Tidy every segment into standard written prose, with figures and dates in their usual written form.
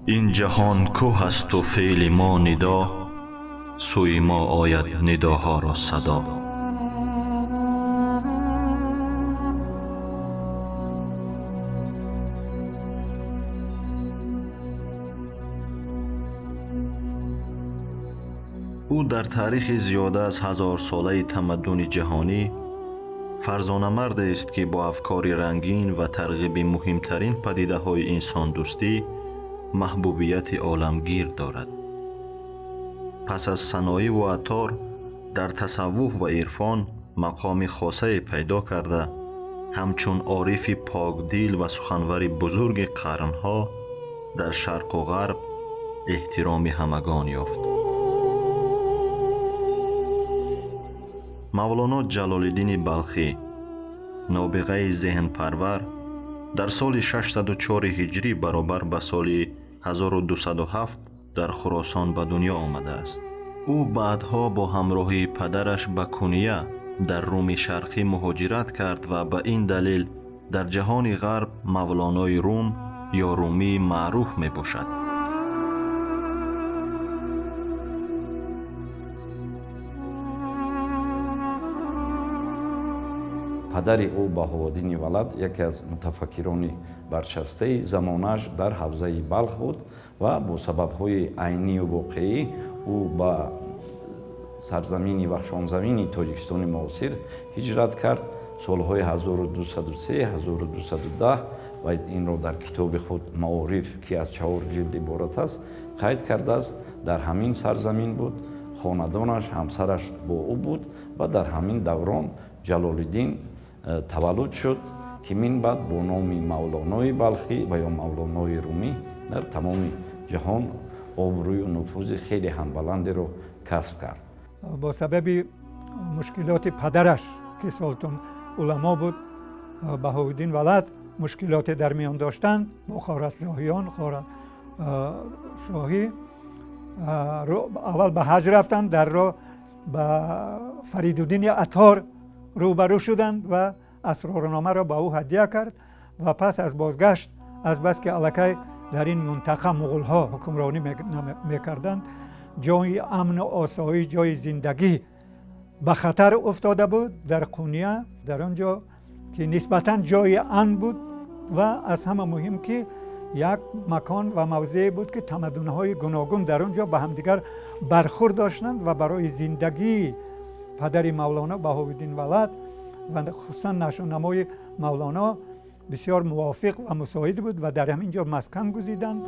این جهان کوه است و فعل ما ندا، سوی ما آید نداها را صدا. او در تاریخ زیاده از 1000 ساله تمدن جهانی فرزانه‌مرد است که با افکار رنگین و ترغیب مهمترین پدیده‌های انسان دوستی محبوبیت عالمگیر دارد. پس از صنایع و عطار در تصوف و عرفان مقام خاصه پیدا کرده، همچون عارف پاکدل و سخنور بزرگ قرنها در شرق و غرب احترام همگان یافت. مولانا جلال الدین بلخی، نابغه ذهن پرور، در سال 604 هجری برابر به سال 1207 در خراسان به دنیا آمده است. او بعدها با همراهی پدرش به کنیه در روم شرقی مهاجرت کرد و به این دلیل در جهان غرب مولانای روم یا رومی معروف می باشد. پدر او بهاءالدین ولد یکی از متفکران برجسته زمانش در حوزه بلخ بود و با سبب‌های عینی و واقعی او به سرزمین بخشانزمین تاجیکستان معاصر هجرت کرد. سالهای 1203 1210 و این را در کتاب خود معارف که از 4 جلد عبارت است قید کرده است. در همین سرزمین بود، خاندانش، همسرش با او بود و در همین دوران جلال الدین تولد شد که من بعد با نام مولانای بلخی و یا مولانای رومی در تمام جهان آبروی و نفوذ خیلی هم بلندی رو کسب کرد. با سبب مشکلات پدرش که سلطان علما بود، بهاءالدین ولد مشکلات در میان داشتند با خوارزمشاهیان شاهی اول به حج رفتند، در راه به فریدالدین عطار روبرو شدند و اسرارنامه را به او هدیه کرد و پس از بازگشت از بس که الکی در این منطقه مغول ها حکمرانی میکردند، جای امن و آسایش، جای زندگی به خطر افتاده بود در قونیه، در آنجا که نسبتاً جای امن بود و از همه مهم که یک مکان و موضعی بود که تمدن‌های گوناگون در آنجا به همدیگر برخورد داشتند و برای زندگی پدر مولانا بهاءالدین ولد و خصوصا نشانمای مولانا بسیار موافق و مساعد بود و در همینجا مسکن گزیدند.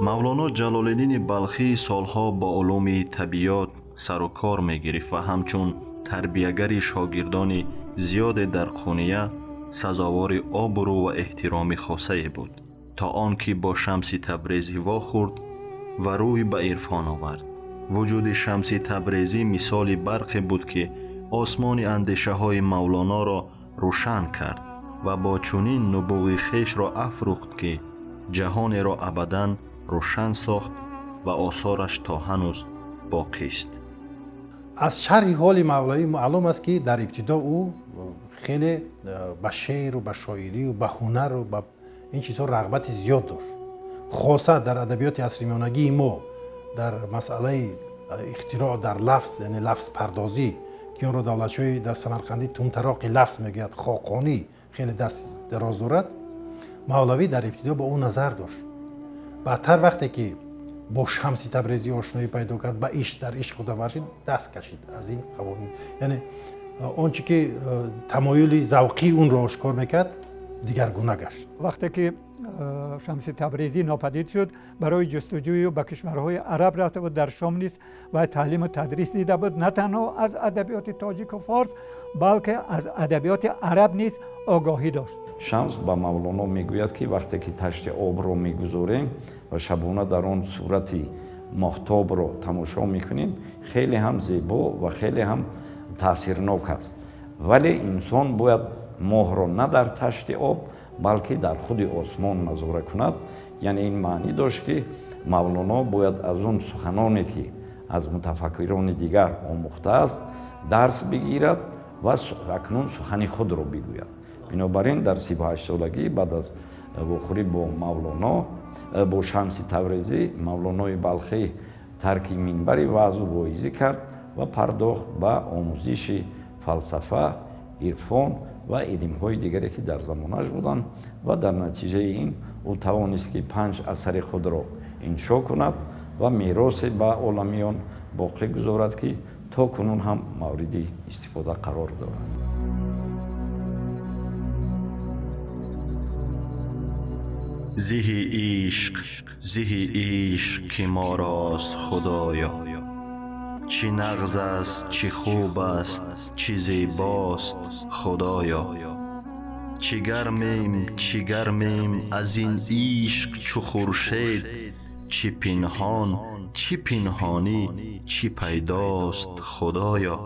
مولانا جلال الدین بلخی سالها با علوم طبیعیات سر و کار می گرفت و همچون تربیه‌گر شاگردان زیاد در قونیه سزاوار آبرو و احترام خاصه بود، تا آنکه با شمس تبریزی واخورد و روی به عرفان آورد. وجود شمس تبریزی مثال برقی بود که آسمان اندیشه های مولانا را روشن کرد و با چنین نبوغ خویش را افروخت که جهان را ابداً روشن ساخت و آثارش تا هنوز باقی است. از شرح حال مولوی معلوم است که در ابتدا او خیلی به شعر و به شاعری و به هنر و به این چیزها رغبت زیاد داشت. خاصه در ادبیات عصریانگی ما در مسئله اختراع در لفظ، یعنی لفظ پردازی که اون رو دولت‌های در سمرقندی تونتراق لفظ میگوید، خاقانی، خیلی دست دراز دارد. مولوی در ابتدا با اون نظر داشت. بعدتر وقتی که با شمس تبریزی آشنایی پیدا کرد، به در عشق خدا ورشید، دست کشید از این قوانین. یعنی آنچه که تمایل ذوقی اون رو آشکار میکرد دیگرگونه گشت. وقتی که شمس تبریزی ناپدید شد، برای جستجوی به کشورهای عرب رفته بود، در شام نیز و تعلیم و تدریس دیده بود، نه تنها از ادبیات تاجیک و فارس بلکه از ادبیات عرب نیز آگاهی داشت. شمس با مولانا میگوید که وقتی که تشت آب رو میگذاریم و شبانه در آن صورتی ماهتاب رو تماشا میکنیم، خیلی هم زیبا و خیلی هم تاثیرناک است. ولی انسان باید ماه را نه در تشت آب بلکه در خود آسمان نظاره کند. یعنی این معنی داشت که مولانا باید از اون سخنانی که از متفکران دیگر آموخته است درس بگیرد ва акнун сухани худро бигӯяд. Бинобар ин дар 38 солагӣ баъд аз вохӯрӣ бо Мавлоно бо Шамси Таврезӣ, Мавлонои Балхӣ тарки минбари ваъзу воизӣ кард ва пардохт ба омӯзиши фалсафа, ирфон ва илмҳои дигаре ки дар замонаш буданд ва дар натиҷаи ин ӯ тавонист ки 5 асари худро иншо кунад ва меросе ба оламиён боқӣ гузорад ки то кунун ҳам мавриди истифода қарор дорад. زهی عشق که ما راست خدایا، چی نغز است چی خوب است چی زیباست خدایا. چی گرمیم از این عشق چو خورشید، چی پنهان چی پنهانی چی پیداست خدایا.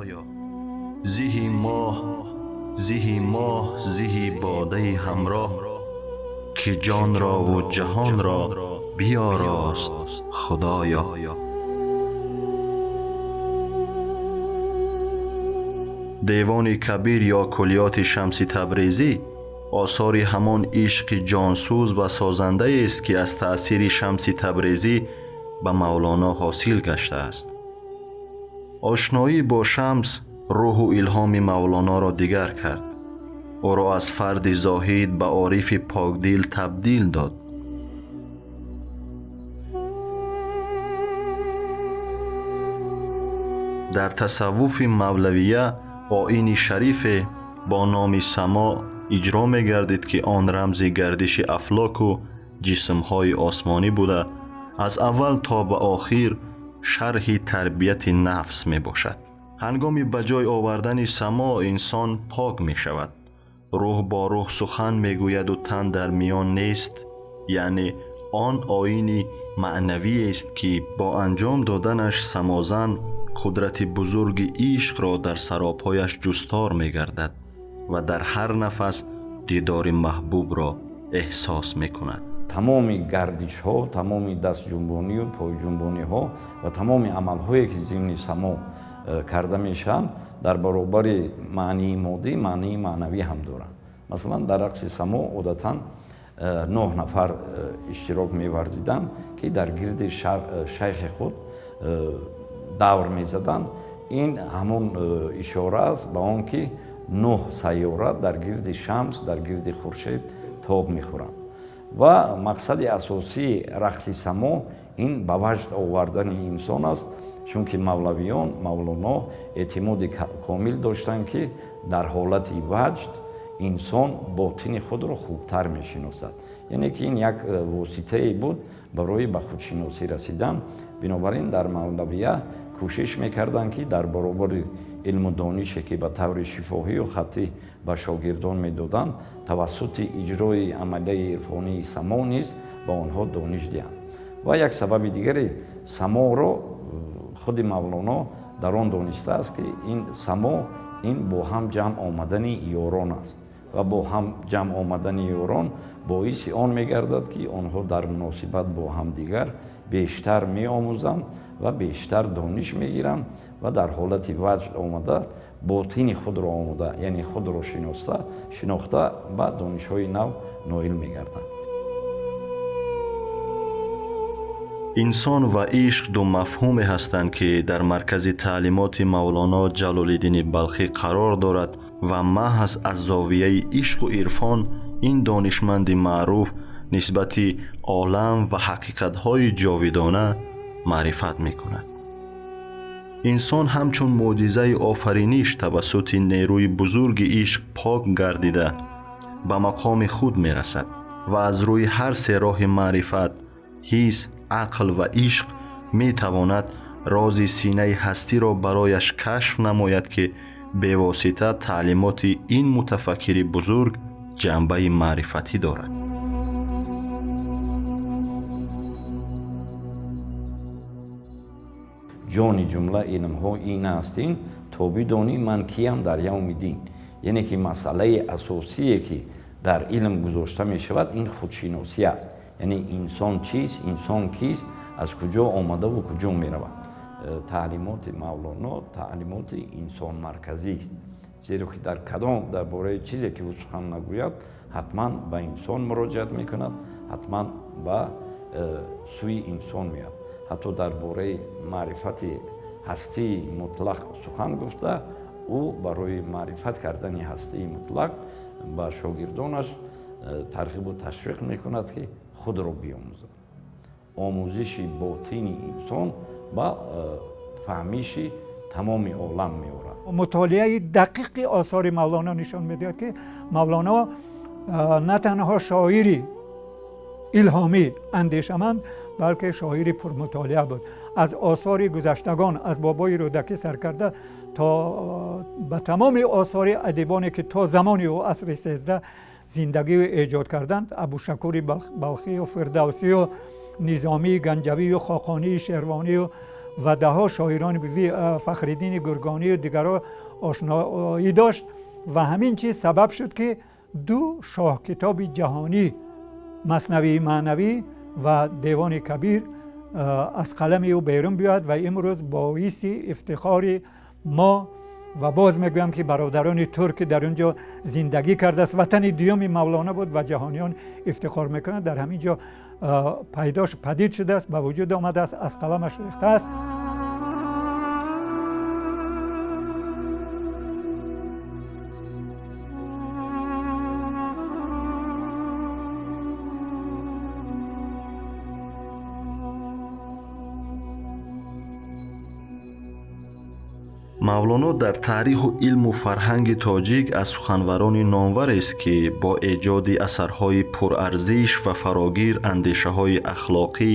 زهی ماه زهی باده همراه، که جان را و جهان را بیاراست خدایا. دیوان کبیر یا کلیات شمسی تبریزی آثار همان عشق جانسوز و سازنده است که از تأثیر شمسی تبریزی به مولانا حاصل گشته است. آشنایی با شمس روح و الهام مولانا را دیگر کرد. او را از فرد زاهد به عارف پاکدل تبدیل داد. در تصوف مولویه آیین شریف با نام سما اجرا می گردید که آن رمز گردش افلاک و جسمهای آسمانی بوده، از اول تا به آخر شرح تربیت نفس می باشد. هنگامی به جای آوردن سما انسان پاک می شود. روح با روح سخن می گوید و تن در میان نیست، یعنی آن آیین معنوی است که با انجام دادنش سمازن قدرت بزرگ عشق را در سراپایش جستار می گردد و در هر نفس دیدار محبوب را احساس می کند. تمامی گردش ها، تمامی دست جنبانی و پای جنبانی ها و تمامی عمل هایی که ضمن سما کرده میشن در برابر معنی مادی معنی معنوی هم دارند. مثلا در رقص سما عادتا 9 نفر اشتراک می‌ورزیدند که در گرد شیخ خود دور می‌زدند. این همون اشاره است به آن که 9 سیاره در گرد شمس در گرد خورشید تاب می‌خورند و مقصد اساسی رقص سما این به وجد آوردن انسان است، چون که مولویان مولانا اعتماد کامل داشتند که در حالت وجد انسان باطن خود را خوبتر می‌شناسد. یعنی که این یک واسطه بود برای به خودشناسی رسیدن. بنابراین در مولویه کوشش می‌کردند که در برابر علم و دانشی که به طور شفاهی و خطی به شاگردان می‌دادند توسط اجرای عملیه عرفانی سما نیز به آنها دانش دهند. و یک سبب دیگری سما را خود مولانا در آن دانسته است که این سما این با هم جمع آمدن یاران است و با هم جمع آمدن یاران باعث آن می‌گردد که آنها در مناسبت با هم دیگر بیشتر می‌آموزند و بیشتر دانش می‌گیرند و در حالت وجد آمده باطن خود را آموده، یعنی خود را شناخته و دانش‌های نو نائل می‌گردند. انسان و عشق دو مفهومی هستند که در مرکز تعلیمات مولانا جلال الدین بلخی قرار دارد و محض از زاویه عشق و عرفان این دانشمند معروف نسبت عالم و حقیقت‌های جاودانه معرفت می‌کند. انسان همچون معجزه آفرینش توسط نیروی بزرگ عشق پاک گردیده به مقام خود می‌رسد و از روی هر سه راه معرفت، حس، عقل و عشق می‌تواند راز سینه هستی را برایش کشف نماید که به واسطه تعلیمات این متفکر بزرگ جنبه معرفتی دارد. جان جمله علم ها این هستین تا بدانی من کیم در یوم دین. یعنی که مسئله اساسی که در علم گذاشته می شود این خودشناسی است. یعنی انسان چیست، انسان کیست، از کجا آمده و کجا می رود. تعلیمات مولانا تعلیمات انسان مرکزی است. зеро ки дар кадом дар бораи чизе ки ӯ сухан нагӯяд ҳатман ба инсон муроҷиат мекунад, ҳатман ба сӯи инсон меяд. ҳатто дар бораи маърифати ҳастии мутлақ сухан гуфта, ӯ барои маърифат кардани ҳастии мутлақ ба шогирдонаш тарғибу ташвиқ мекунад ки худро биомӯзад. омӯзиши ботини инсон ба фаҳмиши тамоми олам меорад. مطالعه دقیق آثار مولانا نشان میدهد که مولانا نه تنها شاعری الهامی اندیشمند بلکه شاعری پرمطالعه بود. از آثار گذشتگان از بابای رودکی سر کرده تا به تمام آثار ادیبانی که تا زمان او عصر 13 زندگی و ایجاد کردند، ابوشکور بلخی و فردوسی و نظامی، گنجوی و خاقانی، شیروانی و دهها شاعران بوی فخرالدین گرگانی و دیگران آشنایی داشت و همین چیز سبب شد که دو شاه کتاب جهانی مثنوی معنوی و دیوان کبیر از قلم او بیرون بیاد و امروز باعث افتخار ما و باز میگویم که برادران ترک در اونجا زندگی کرده است. وطن دیوم مولانا بود و جهانیان افتخار میکنند در همینجا پدید شده است، به وجود آمده است، از قلمش ریخته است. мавлоно дар таъриху илму фарҳанги тоҷик аз суханварони номварест ки бо эҷоди асарҳои пурарзиш ва фарогир андешаҳои ахлоқӣ,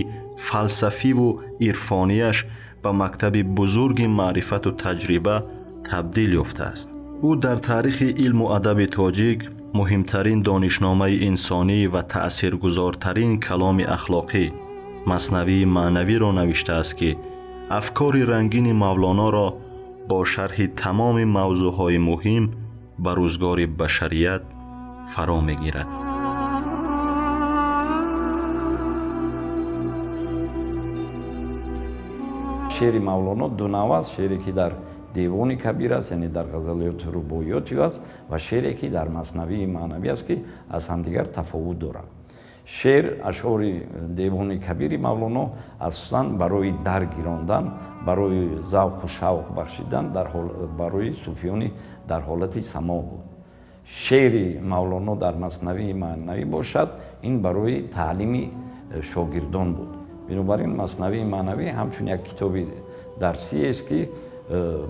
фалсафиву ирфонияш ба мактаби бузурги маърифату таҷриба табдил ёфтааст. ӯ дар таърихи илму адаби тоҷик муҳимтарин донишномаи инсонӣ ва таъсиргузортарин каломи ахлоқӣ маснавии маънавиро навиштааст ки афкори рангини мавлоноро با شرح تمام موضوعهای مهم به روزگار بشریت فرا میگیرد. شعر مولانا دو نوع است، شعری که در دیوان کبیر است یعنی در غزلیات و رباعیات است و شعری که در مثنوی معنوی است که از همدیگر تفاوت دارند. شعر اشعار دیوان کبیر مولانا اساساً برای درگیراندن، برای ذوق و شوق بخشیدن برای صوفیانی در حالت سما بود. شعر مولانا در مثنوی معنوی باشد این برای تعلیم شاگردان بود. بنابراین مثنوی معنوی همچون یک کتاب درسی است که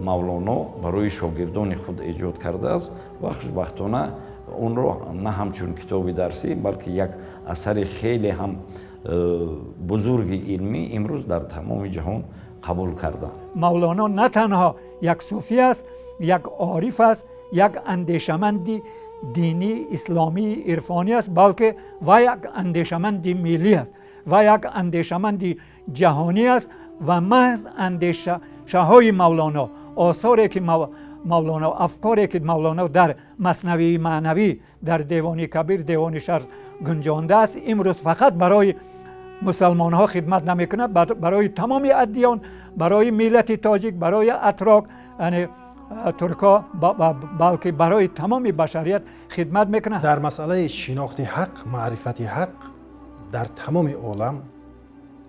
مولانا برای شاگردان خود ایجاد کرده است و خوشبختانه اون رو نه همچون کتاب درسی بلکه یک اثر خیلی هم بزرگ علمی امروز در تمام جهان قبول کردن. مولانا نه تنها یک صوفی است، یک عارف است، یک اندیشمند دینی اسلامی عرفانی است، بلکه و یک اندیشمند ملی است و یک اندیشمند جهانی است و محض اندیشه های مولانا، آثاری که مولانا، افکاری که مولانا در مثنوی معنوی، در دیوان کبیر، دیوان شرح گنجانده است، امروز فقط برای مسلمان ها خدمت نمی کند، برای تمام ادیان، برای ملت تاجیک، برای اتراک یعنی ترکا، بلکه برای تمام بشریت خدمت میکنه. در مسئله شناخت حق، معرفت حق در تمام عالم،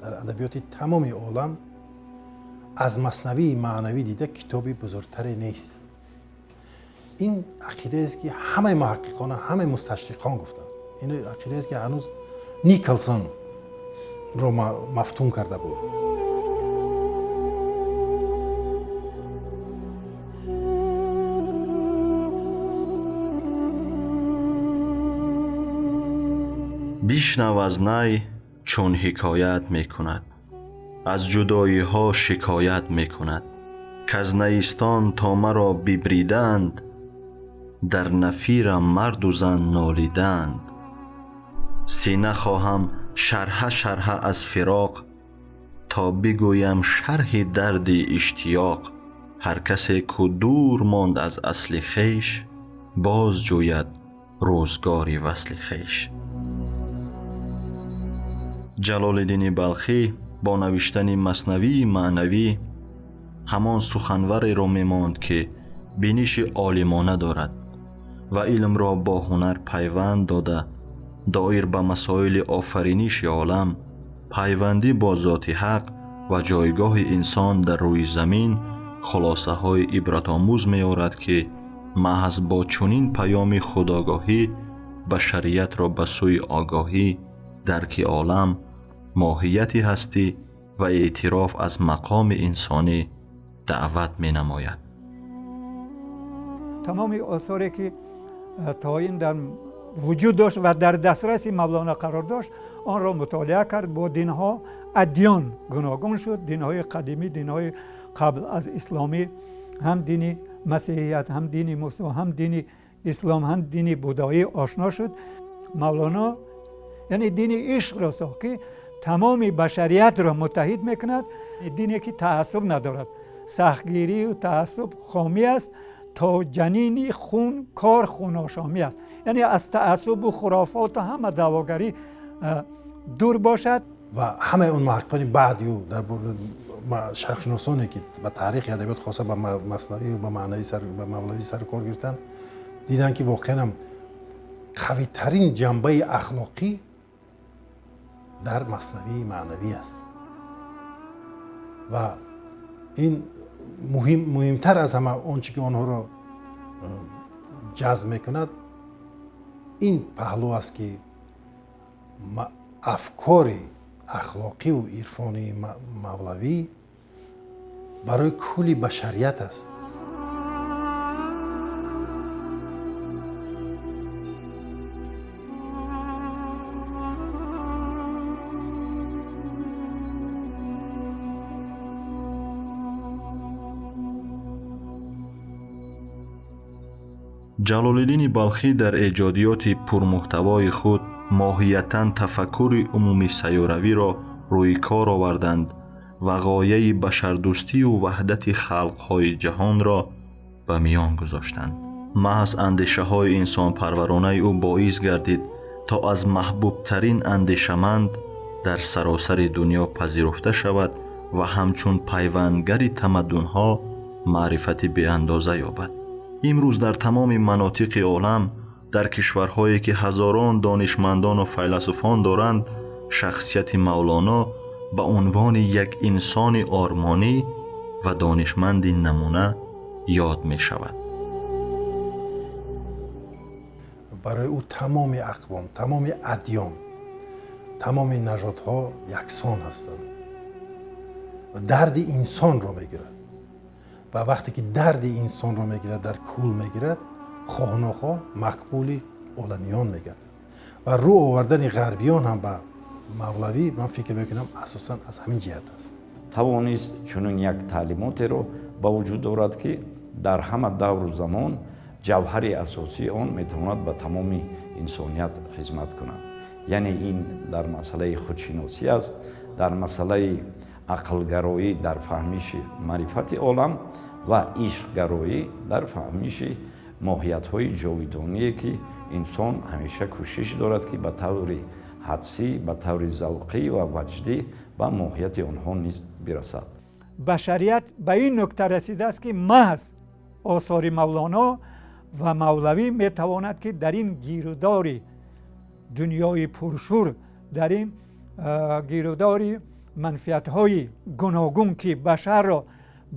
در ادبیات تمام عالم از مثنوی معنوی دیده کتابی بزرگتری نیست. این عقیده است که همه محققان، همه مستشرقان گفتند. این عقیده است که هنوز نیکلسون رو مفتون کرده بود. بشنو از نی چون حکایت میکند، از جدایی ها شکایت میکند، که از نیستان تا مرا ببریدند، در نفیرم مرد و زن نالیدند. سینه خواهم شرح شرح از فراق، تا بگویم شرح درد اشتیاق. هر کسی که دور ماند از اصل خویش، باز جوید روزگاری وصل خویش. جلال الدین بلخی با نوشتن مثنوی معنوی همان سخنوری را میماند که بینش عالمانه دارد و علم را با هنر پیوند داده دایر به مسائل آفرینش عالم، پیوندی با ذات حق و جایگاه انسان در روی زمین خلاصه های عبرت آموز می آورد که محض با چنین پیام خودآگاهی بشریت را به سوی آگاهی، درک عالم، ماهیت هستی و اعتراف از مقام انسانی دعوت می نماید. تمام آثاری که تا این در وجود داشت و در دسترس مولانا قرار داشت آن را مطالعه کرد. با دینها ادیان گوناگون شد، دینهای قدیمی، دینهای قبل از اسلامی، هم دین مسیحیت، هم دین موسی، هم دین اسلام، هم دین بودایی آشنا شد. مولانا یعنی دین عشق را ساخت که تمام بشریت را متحد میکند. دینی که تعصب ندارد، سختگیری و تعصب خامی است تا جنین خون کار خوناشامی است. یعنی از تعصب و خرافات و همه دعواگری دور باشد. و همه اون محققان بعدی در شرقشناسانی که به تاریخ ادبیات خاصه به مثنوی و به مولوی سر کار گرفتن دیدن که واقعا هم قوی ترین جنبه اخلاقی در مثنوی معنوی است و این مهمتر از همه اون چیزی که آنها را جذب میکند این پهلو است که افکار اخلاقی و عرفانی مولوی برای کل بشریت است. جلال‌الدین بلخی در ایجادیات پرمحتوای خود ماهیتاً تفکر عمومی سیاروی را روی کار آوردند و غایه بشردوستی و وحدت خلق‌های جهان را به میان گذاشتند. محض اندیشه‌های انسان پرورانه او باعث گردید تا از محبوب ترین اندیشمند در سراسر دنیا پذیرفته شود و همچون پیوندگر تمدن‌ها معرفت بی اندازه یابد. امروز در تمام مناطق عالم، در کشورهایی که هزاران دانشمندان و فیلسوفان دارند، شخصیت مولانا به عنوان یک انسان آرمانی و دانشمند نمونه یاد می شود. برای او تمام اقوام، تمام ادیان، تمام نژادها یکسان هستند و درد انسان را میگیرد و وقتی که درد انسان را میگیرد در کول میگیرد خواه ناخواه مقبول عالمیان میگردد و رو آوردن غربیان هم به مولوی من فکر میکنم اساسا از همین جهت است. توانست چنین یک تعلیماتی رو با وجود دارد که در همه دور و زمان جوهر اساسی آن میتواند به تمام انسانیت خدمت کند. یعنی این در مسئله خودشناسی است، در مسئله عقلگرایی در فهمیش معرفت عالم و عشقگرایی در فهمیش ماهیت‌های جاودانی که انسان همیشه کوشش دارد که به طور حدسی، به طور ذوقی و وجدی به ماهیت آنها نیز برسد. بشریت به این نکته رسیده است که محض آثار مولانا و مولوی میتواند که در این گیرودار دنیای پرشور، در این گیرودار منفعت‌های گوناگون که بشر را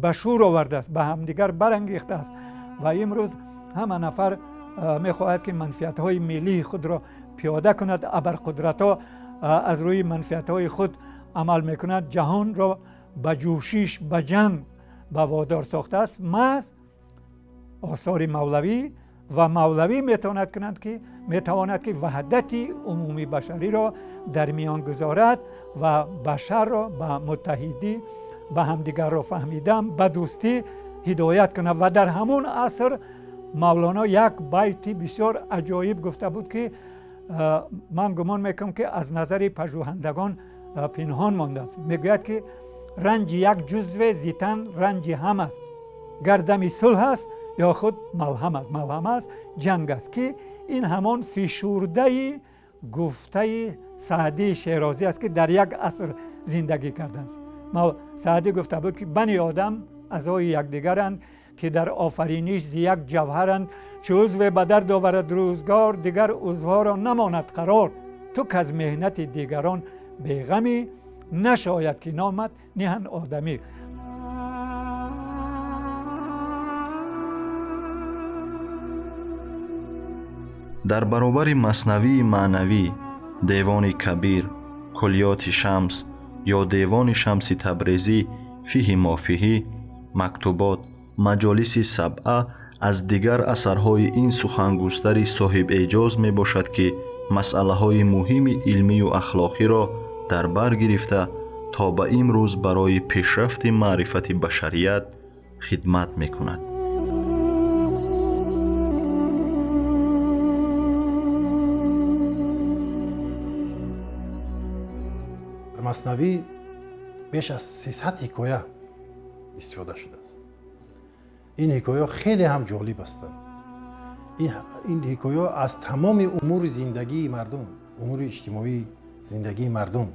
به شور آورده است، به همدیگر برانگیخته است و امروز همه نفر میخواهد که منفعت‌های ملی خود را پیاده کند، ابرقدرت‌ها از روی منفعت‌های خود عمل میکند، جهان را به جوشش، به جنگ به وادار ساخته است. محض آثار مولوی و مولوی میتواند که وحدت عمومی بشری را در میان گذارد و بشر را به متحدی، به همدیگر را فهمیدن، به دوستی هدایت کند. و در همون عصر مولانا یک بیت بسیار عجایب گفته بود که من گمان میکنم که از نظر پژوهندگان پنهان مانده است. میگوید که رنج یک جزو زیتن رنج هم است، گردمی صلح است یا خود ملهم است. ملهم است جنگ است که این همان فشرده گفته سعدی شیرازی است که در یک عصر زندگی کرده است. سعدی گفته بود که بنی آدم اعضای یکدیگرند که در آفرینش ز یک جوهرند، چه عضو به درد آورد روزگار، دیگر عضوها را نماند قرار. تو که از مهنت دیگران بیغمی، نشاید که نامت نهن آدمی. در برابر مثنوی معنوی، دیوان کبیر، کلیات شمس یا دیوان شمس تبریزی، فیه ما فیه، مکتوبات، مجالس سبعه از دیگر اثرهای این سخنگستر صاحب اعجاز می باشد که مسئله های مهم علمی و اخلاقی را در بر گرفته تا به امروز برای پیشرفت معرفت بشریت خدمت می کند. مثنوی بیش از 300 حکایه استفاده شده است. این حکایه خیلی هم جالب هستند. این حکایه از تمام امور زندگی مردم، امور اجتماعی زندگی مردم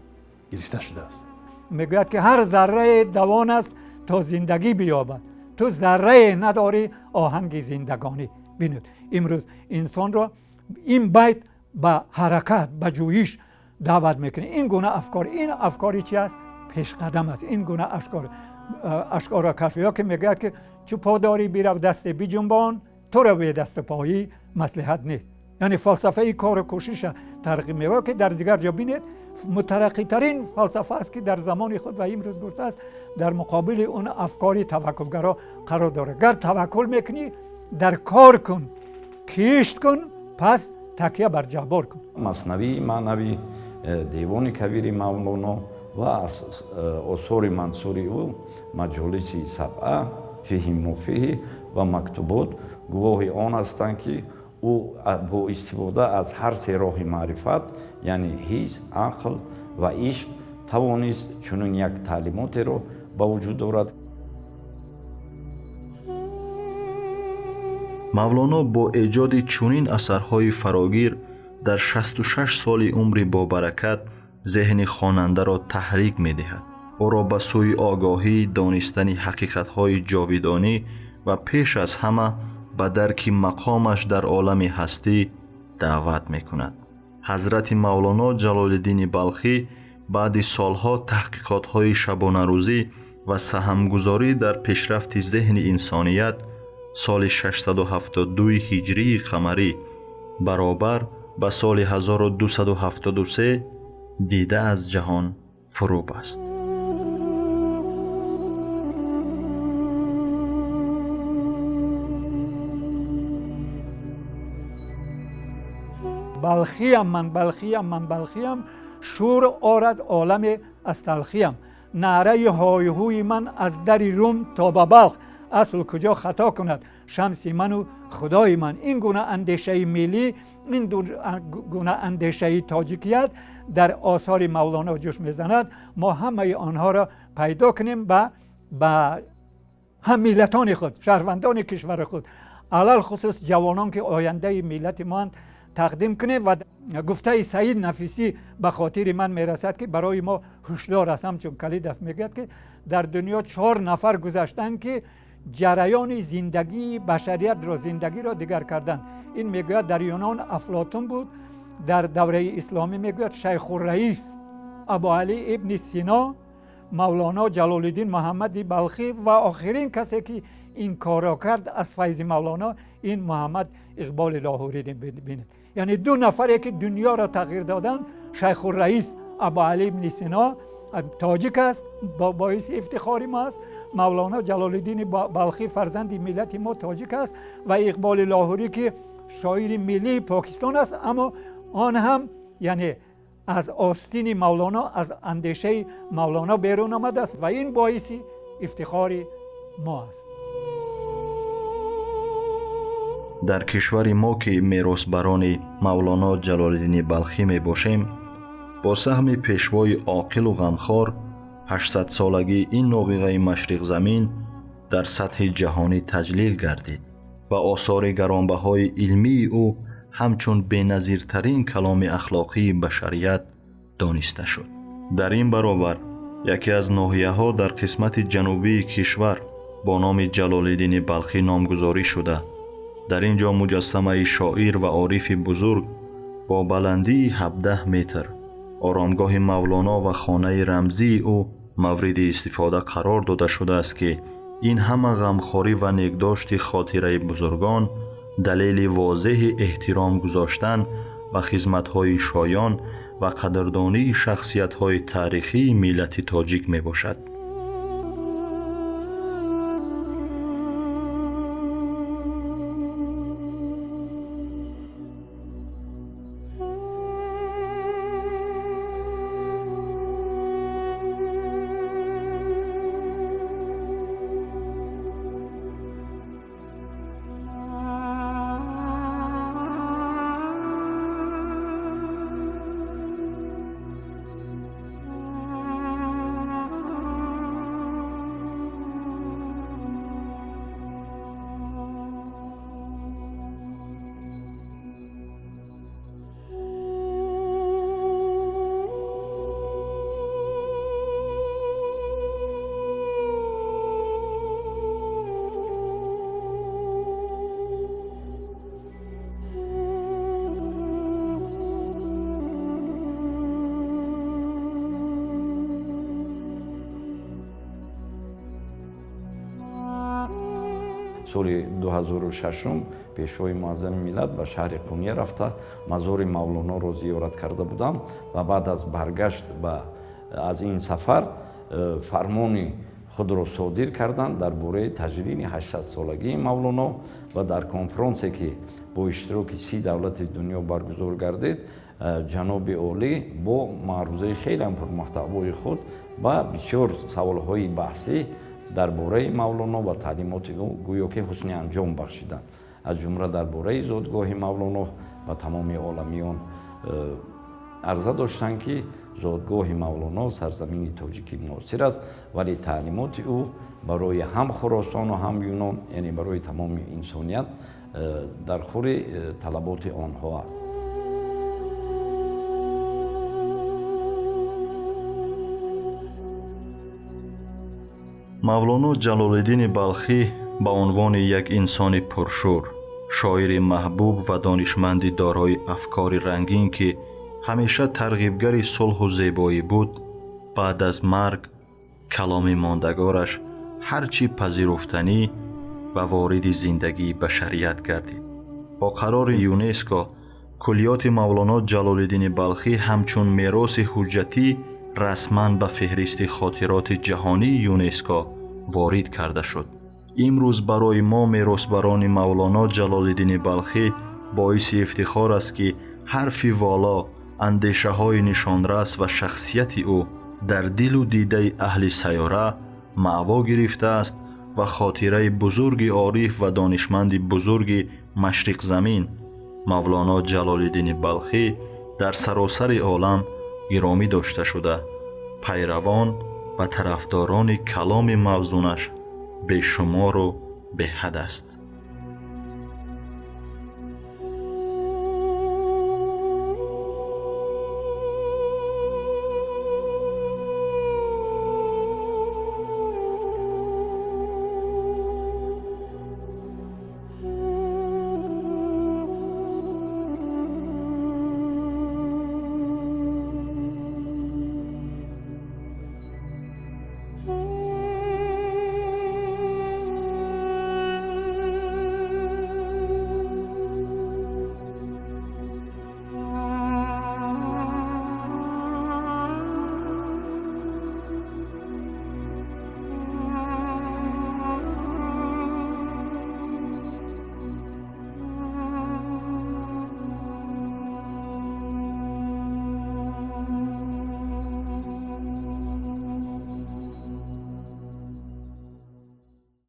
گرفته شده است. میگوید که هر ذره دوان است تا زندگی بیابد، تو ذره نداری آهنگ زندگانی. ببینید امروز انسان را این بیت به حرکت، به جویش دعوت میکنه. این گونه افکار، این افکاری چی است؟ پیش قدم است. این گونه اشکار را کشف، یا که میگه که چو پاداری بیرو دست بجنبان، تو را به دست پایی مصلحت نیست. یعنی فلسفه کار و کوشش ترغیب میکنه که در دیگر جا بینید مترقی ترین فلسفه است که در زمان خود و امروز گفته است در مقابل اون افکاری توکلگرا قرار داره. گر توکل میکنی در کار کن، کشت کن، پس تکیه بر جبار کن. مثنوی معنوی، دیوان کبیر مولانا و آثار منصوری او، مجالس سبعه، فیه ما فیه و مکتوبات گواه آن هستند که او با استفاده از هر سه راه معرفت، یعنی حس، عقل و عشق، توانست چنین یک تعلیمات را به وجود آورد. مولانا با ایجاد چنین اثرهای فراگیر در 66 سال عمر با برکت ذهن خواننده را تحریک می دهد. او را به سوی آگاهی، دانستن حقیقت‌های جاودانی و پیش از همه به درک مقامش در عالم هستی دعوت می کند. حضرت مولانا جلال الدین بلخی بعد سالها تحقیقات‌های شبانه روزی و سهمگذاری در پیشرفت ذهن انسانیت، سال 672 هجری قمری برابر به سال 1273 دیده از جهان فرو بست. من بلخیم، شور آرد عالم از تلخیم. نعره های هوی من از در روم تا به بلخ، اصل کجا خطا کند شمس من و خدای من. این گونه اندیشه ملی، این گونه اندیشه تاجیکیت در آثار مولانا جوش میزند. ما همه آنها را پیدا کنیم به هم ملتان خود، شهروندان کشور خود، علل خصوص جوانان که آینده ملت ما تقدیم کنه. و گفته سعید نفیسی به خاطر من میرسد که برای ما هوشیار است، همچون کلید است. میگوید که در دنیا 4 نفر گذشتند که جریان زندگی بشریت را، زندگی را دیگر کردند. این میگوید در یونان افلاطون بود، در دوره اسلامی میگوید شیخ الرئیس ابوعلی ابن سینا، مولانا جلال الدین محمد بلخی و آخرین کسی که این کار را کرد از فیض مولانا این محمد اقبال لاهوری ببینید. یعنی 2 نفری که دنیا را تغییر دادن، شیخ الرئیس ابوعلی ابن سینا تاجیک است، باعث افتخار ما است. مولانا جلال الدین بلخی فرزند ملت ما تاجیک است و اقبال لاهوری که شاعر ملی پاکستان است، اما آن هم یعنی از آستین مولانا، از اندیشه مولانا بیرون آمده است و این باعث افتخار ما است. در کشور ما که میراثبران مولانا جلال الدین بلخی می باشیم، با سهم پیشوای عاقل و غمخوار 800 سالگی این نابغه مشرق زمین در سطح جهانی تجلیل گردید و آثار گرانبهای علمی او همچون بی‌نظیرترین کلام اخلاقی بشریت دانسته شد. در این برابر یکی از ناحیه‌ها در قسمت جنوبی کشور با نام جلال‌الدین بلخی نامگذاری شده. در اینجا مجسمه شاعر و عارف بزرگ با بلندی 17 متر، آرامگاه مولانا و خانه رمزی او مورد استفاده قرار داده شده است که این همه غمخواری و نگداشت خاطره بزرگان دلیل واضح احترام گذاشتن و خدمت‌های شایان و قدردانی شخصیت‌های تاریخی ملت تاجیک میباشد. соли 2006 пешвои муаззами миллат ба шаҳри қумия рафта мазори мавлоноро зиёрат карда будам ва баъд аз баргашт аз ин сафар фармони худро содир карданд дар бораи таҷрини 80-солагии мавлоно ва дар конфронсе ки бо иштироки 30 давлати дунё баргузор гардид ҷаноби олӣ бо маърузаи хеле пурмуҳтавои худ ба бисёр саволҳои баҳсӣ дар бораи мавлоно ва таълимоти ӯ гӯё ки ҳусни анҷом бахшиданд. аз ҷумла дар бораи зодгоҳи мавлоно ба тамоми оламиён арза доштанд ки зодгоҳи мавлоно сарзамини тоҷики муосир аст, вале таълимоти ӯ барои ҳам хуросону ҳам юнон, яъне барои тамоми инсоният дар хури талаботи онҳо аст. мавлоно ҷалолиддини балхӣ ба унвони як инсони пуршӯр, шоири маҳбуб ва донишманди дорои афкори рангин ки ҳамеша тарғибгари сулҳу зебоӣ буд, баъд аз марг каломи мондагораш ҳарчӣ пазируфтанӣ ва вориди зиндагии башарият гардид. бо қарори ЮНЕСКО куллиёти мавлоно ҷалолиддини балхӣ ҳамчун мероси ҳуҷҷатӣ расман ба феҳристи хотироти ҷаҳонии ЮНЕСКО ворид карда шуд. имрӯз барои мо меросбарони мавлоно ҷалолиддини балхӣ боиси ифтихор аст ки ҳарфи воло, андешаҳои нишонрас ва шахсияти ӯ дар дилу дидаи аҳли сайёра маъво гирифтааст ва хотираи бузурги ориф ва донишманди бузурги Машриқзамин, мавлоно ҷалолиддини балхӣ дар саросари олам гиромӣ дошта шуда, пайравон ва тарафдорони каломи мавзунаш бешумору беҳад аст.